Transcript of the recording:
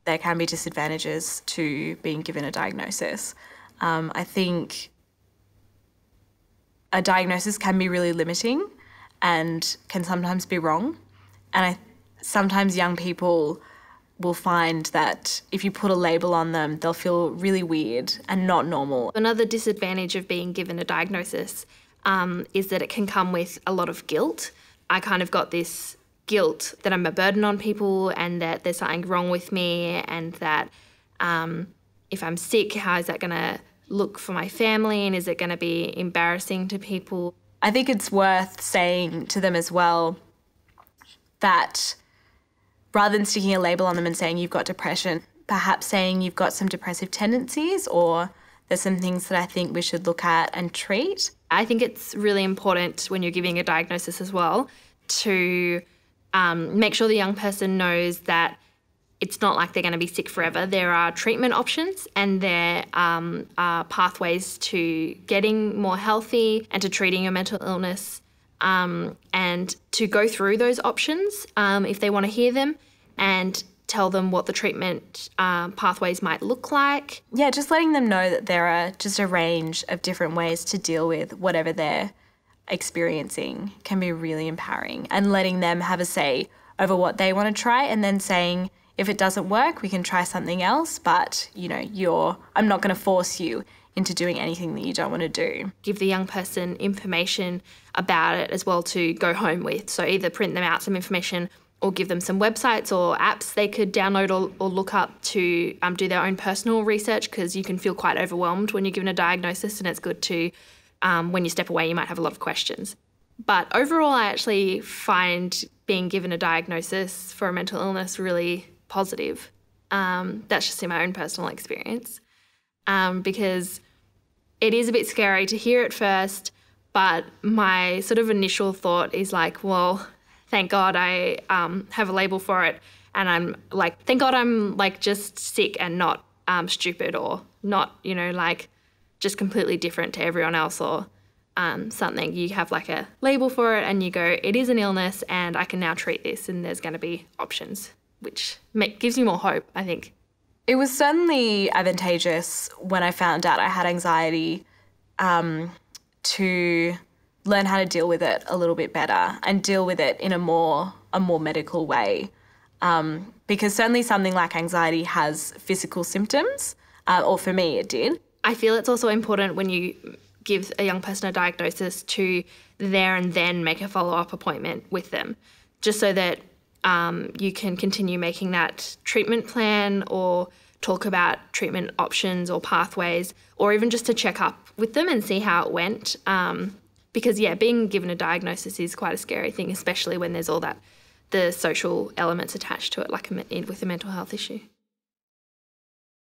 there can be disadvantages to being given a diagnosis. I think a diagnosis can be really limiting and can sometimes be wrong. And sometimes young people will find that if you put a label on them, they'll feel really weird and not normal. Another disadvantage of being given a diagnosis is that it can come with a lot of guilt. I kind of got this guilt that I'm a burden on people and that there's something wrong with me, and that if I'm sick, how is that going to look for my family, and is it going to be embarrassing to people? I think it's worth saying to them as well that rather than sticking a label on them and saying you've got depression, perhaps saying you've got some depressive tendencies, or there's some things that I think we should look at and treat. I think it's really important when you're giving a diagnosis as well to make sure the young person knows that it's not like they're going to be sick forever. There are treatment options, and there are pathways to getting more healthy and to treating your mental illness, and to go through those options if they want to hear them, and tell them what the treatment pathways might look like. Yeah, just letting them know that there are just a range of different ways to deal with whatever they're experiencing can be really empowering, and letting them have a say over what they want to try, and then saying, if it doesn't work, we can try something else, but, you know, I'm not going to force you into doing anything that you don't want to do. Give the young person information about it as well to go home with. So either print them out some information or give them some websites or apps they could download or look up to do their own personal research, because you can feel quite overwhelmed when you're given a diagnosis, and it's good to, when you step away, you might have a lot of questions. But overall, I actually find being given a diagnosis for a mental illness really positive. That's just in my own personal experience, because it is a bit scary to hear at first, but my sort of initial thought is like, well, thank God I have a label for it, and I'm like, thank God I'm like just sick and not stupid, or not, like just completely different to everyone else, or something. You have like a label for it and you go, it is an illness and I can now treat this, and there's going to be options, which gives you more hope, I think. It was certainly advantageous when I found out I had anxiety to learn how to deal with it a little bit better and deal with it in a more medical way. Because certainly something like anxiety has physical symptoms, or for me it did. I feel it's also important when you give a young person a diagnosis to there and then make a follow-up appointment with them, just so that you can continue making that treatment plan or talk about treatment options or pathways, or even just to check up with them and see how it went. Because, yeah, being given a diagnosis is quite a scary thing, especially when there's all the social elements attached to it, like with a mental health issue.